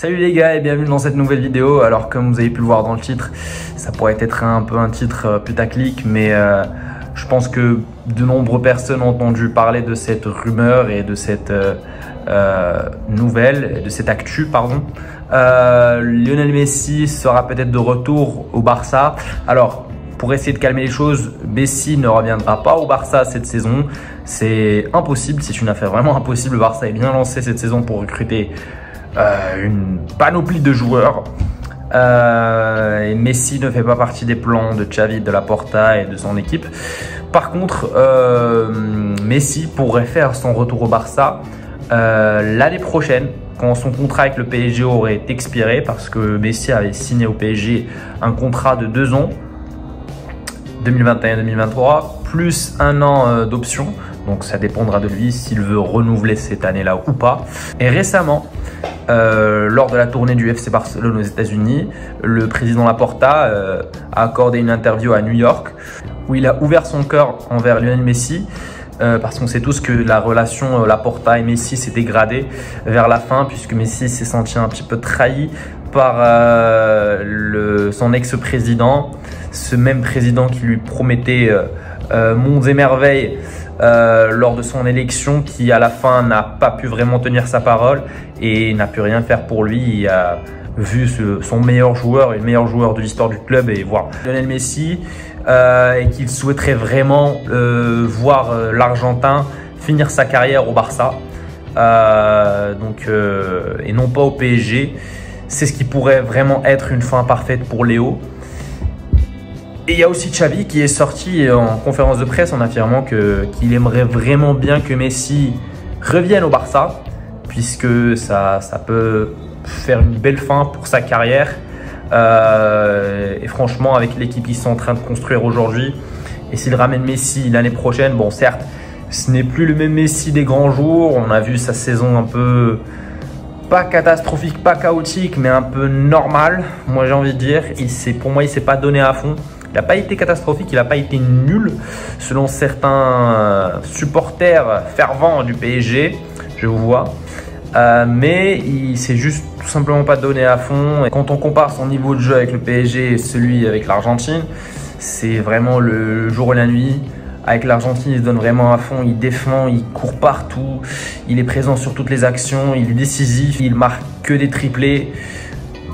Salut les gars et bienvenue dans cette nouvelle vidéo. Alors comme vous avez pu le voir dans le titre, ça pourrait être un peu un titre putaclic, mais je pense que de nombreuses personnes ont entendu parler de cette rumeur et de cette nouvelle, de cette actu, pardon. Lionel Messi sera peut-être de retour au Barça. Alors pour essayer de calmer les choses, Messi ne reviendra pas au Barça cette saison. C'est impossible, c'est une affaire vraiment impossible. Le Barça est bien lancé cette saison pour recruter une panoplie de joueurs. Et Messi ne fait pas partie des plans de Xavi, de Laporta et de son équipe. Par contre, Messi pourrait faire son retour au Barça l'année prochaine, quand son contrat avec le PSG aurait expiré, parce que Messi avait signé au PSG un contrat de 2 ans, 2021-2023, plus 1 an d'option. Donc ça dépendra de lui s'il veut renouveler cette année-là ou pas. Et récemment, lors de la tournée du FC Barcelone aux États-Unis, le président Laporta a accordé une interview à New York où il a ouvert son cœur envers Lionel Messi, parce qu'on sait tous que la relation Laporta et Messi s'est dégradée vers la fin, puisque Messi s'est senti un petit peu trahi par son ex-président, ce même président qui lui promettait monts et merveilles lors de son élection, qui à la fin n'a pas pu vraiment tenir sa parole et n'a pu rien faire pour lui. Il a vu son meilleur joueur et le meilleur joueur de l'histoire du club et voir Lionel Messi, et qu'il souhaiterait vraiment voir l'Argentin finir sa carrière au Barça, et non pas au PSG. C'est ce qui pourrait vraiment être une fin parfaite pour Léo. Et il y a aussi Xavi qui est sorti en conférence de presse en affirmant qu'il aimerait vraiment bien que Messi revienne au Barça, puisque ça peut faire une belle fin pour sa carrière. Et franchement, avec l'équipe qu'ils sont en train de construire aujourd'hui, et s'il ramène Messi l'année prochaine, bon certes, ce n'est plus le même Messi des grands jours. On a vu sa saison un peu, pas catastrophique, pas chaotique, mais un peu normale, moi j'ai envie de dire. Pour moi, il ne s'est pas donné à fond. Il n'a pas été catastrophique, il n'a pas été nul, selon certains supporters fervents du PSG, je vous vois. Mais il s'est juste tout simplement pas donné à fond. Et quand on compare son niveau de jeu avec le PSG et celui avec l'Argentine, c'est vraiment le jour et la nuit. Avec l'Argentine, il se donne vraiment à fond, il défend, il court partout, il est présent sur toutes les actions, il est décisif, il marque que des triplés.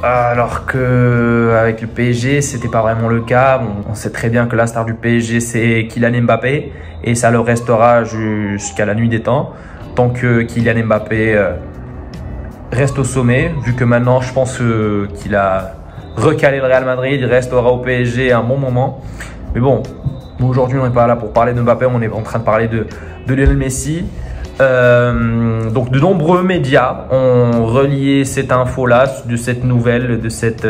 Alors qu'avec le PSG, c'était pas vraiment le cas. On sait très bien que la star du PSG, c'est Kylian Mbappé, et ça le restera jusqu'à la nuit des temps, tant que Kylian Mbappé reste au sommet. Vu que maintenant, je pense qu'il a recalé le Real Madrid, il restera au PSG un bon moment. Mais bon, aujourd'hui, on n'est pas là pour parler de Mbappé, on est en train de parler de Lionel Messi. Donc de nombreux médias ont relié cette info-là, de cette nouvelle, de cette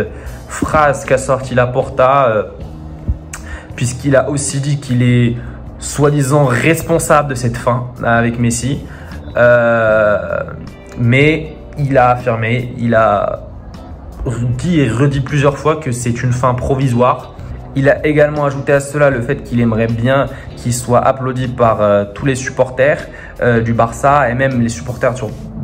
phrase qu'a sorti Laporta, puisqu'il a aussi dit qu'il est soi-disant responsable de cette fin avec Messi. Mais il a affirmé, il a dit et redit plusieurs fois que c'est une fin provisoire. Il a également ajouté à cela le fait qu'il aimerait bien qu'il soit applaudi par tous les supporters du Barça, et même les supporters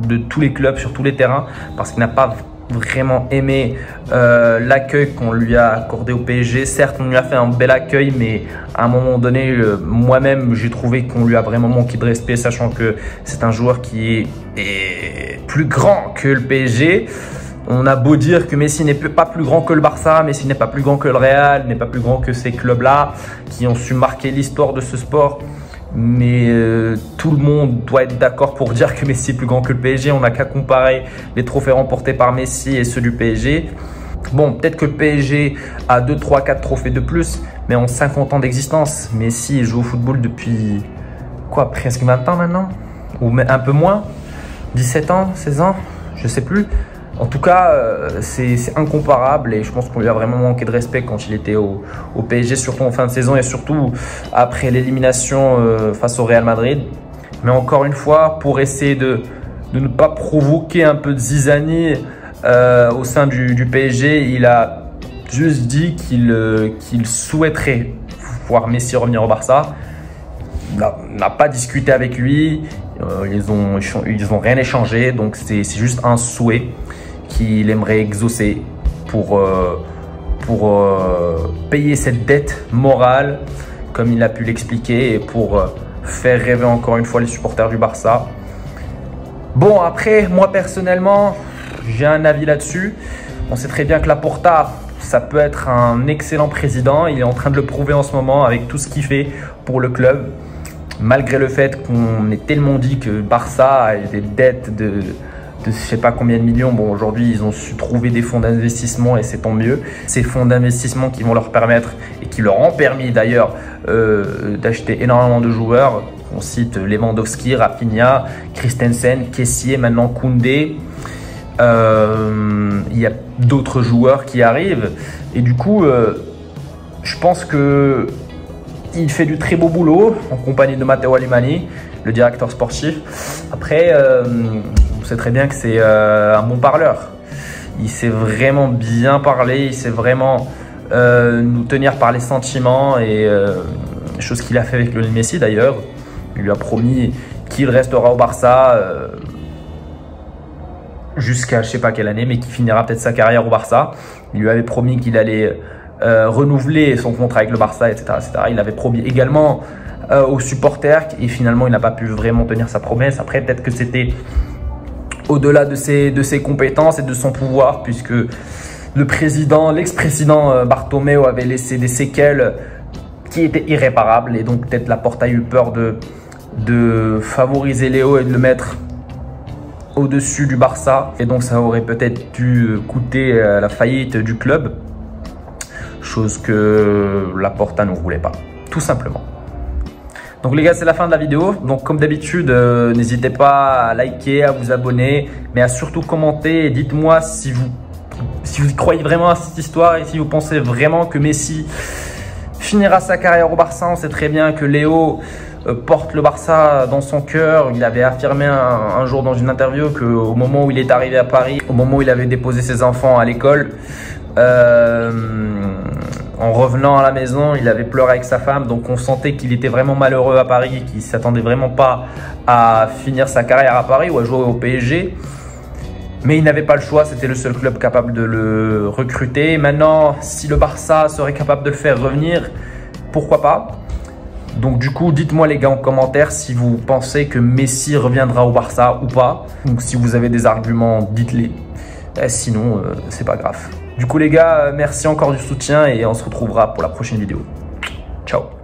de tous les clubs, sur tous les terrains, parce qu'il n'a pas vraiment aimé l'accueil qu'on lui a accordé au PSG. Certes, on lui a fait un bel accueil, mais à un moment donné, moi-même, j'ai trouvé qu'on lui a vraiment manqué de respect, sachant que c'est un joueur qui est plus grand que le PSG. On a beau dire que Messi n'est pas plus grand que le Barça, Messi n'est pas plus grand que le Real, n'est pas plus grand que ces clubs-là qui ont su marquer l'histoire de ce sport. Mais tout le monde doit être d'accord pour dire que Messi est plus grand que le PSG. On n'a qu'à comparer les trophées remportés par Messi et ceux du PSG. Bon, peut-être que le PSG a 2, 3, 4 trophées de plus, mais en 50 ans d'existence, Messi joue au football depuis quoi, presque 20 ans maintenant, ou un peu moins, 17 ans, 16 ans, je sais plus. En tout cas, c'est incomparable, et je pense qu'on lui a vraiment manqué de respect quand il était au PSG, surtout en fin de saison et surtout après l'élimination face au Real Madrid. Mais encore une fois, pour essayer de ne pas provoquer un peu de zizanie au sein du PSG, il a juste dit qu'il souhaiterait voir Messi revenir au Barça. Il n'a pas discuté avec lui, ils ont rien échangé, donc c'est juste un souhait qu'il aimerait exaucer pour payer cette dette morale, comme il a pu l'expliquer, et pour faire rêver encore une fois les supporters du Barça. Bon, après, moi personnellement, j'ai un avis là-dessus. On sait très bien que Laporta, ça peut être un excellent président. Il est en train de le prouver en ce moment avec tout ce qu'il fait pour le club. Malgré le fait qu'on ait tellement dit que Barça a des dettes de je sais pas combien de millions. Bon, aujourd'hui, ils ont su trouver des fonds d'investissement et c'est tant mieux. Ces fonds d'investissement qui vont leur permettre et qui leur ont permis d'ailleurs d'acheter énormément de joueurs. On cite Lewandowski, Rafinha, Christensen, Kessié, maintenant Koundé. Il y a d'autres joueurs qui arrivent et du coup, je pense que il fait du très beau boulot en compagnie de Matteo Alemany, le directeur sportif. Après, on sait très bien que c'est un bon parleur. Il sait vraiment bien parler, il sait vraiment nous tenir par les sentiments et chose qu'il a fait avec Lionel Messi d'ailleurs. Il lui a promis qu'il restera au Barça jusqu'à je sais pas quelle année, mais qu'il finira peut-être sa carrière au Barça. Il lui avait promis qu'il allait renouveler son contrat avec le Barça, etc., etc. Il avait promis également aux supporters et finalement il n'a pas pu vraiment tenir sa promesse. Après, peut-être que c'était au-delà de ses compétences et de son pouvoir, puisque le président, l'ex-président Bartomeu avait laissé des séquelles qui étaient irréparables et donc peut-être Laporta a eu peur de favoriser Léo et de le mettre au-dessus du Barça et donc ça aurait peut-être dû coûter la faillite du club, chose que Laporta ne voulait pas, tout simplement. Donc les gars, c'est la fin de la vidéo. Donc comme d'habitude, n'hésitez pas à liker, à vous abonner, mais à surtout commenter et dites-moi si vous y croyez vraiment à cette histoire et si vous pensez vraiment que Messi finira sa carrière au Barça. On sait très bien que Léo porte le Barça dans son cœur. Il avait affirmé un jour dans une interview qu'au moment où il est arrivé à Paris, au moment où il avait déposé ses enfants à l'école, en revenant à la maison, il avait pleuré avec sa femme. Donc on sentait qu'il était vraiment malheureux à Paris et qu'il ne s'attendait vraiment pas à finir sa carrière à Paris ou à jouer au PSG. Mais il n'avait pas le choix, c'était le seul club capable de le recruter. Maintenant, si le Barça serait capable de le faire revenir, pourquoi pas? Donc du coup, dites-moi les gars en commentaire si vous pensez que Messi reviendra au Barça ou pas. Donc si vous avez des arguments, dites-les. Sinon, c'est pas grave. Du coup les gars, merci encore du soutien et on se retrouvera pour la prochaine vidéo. Ciao.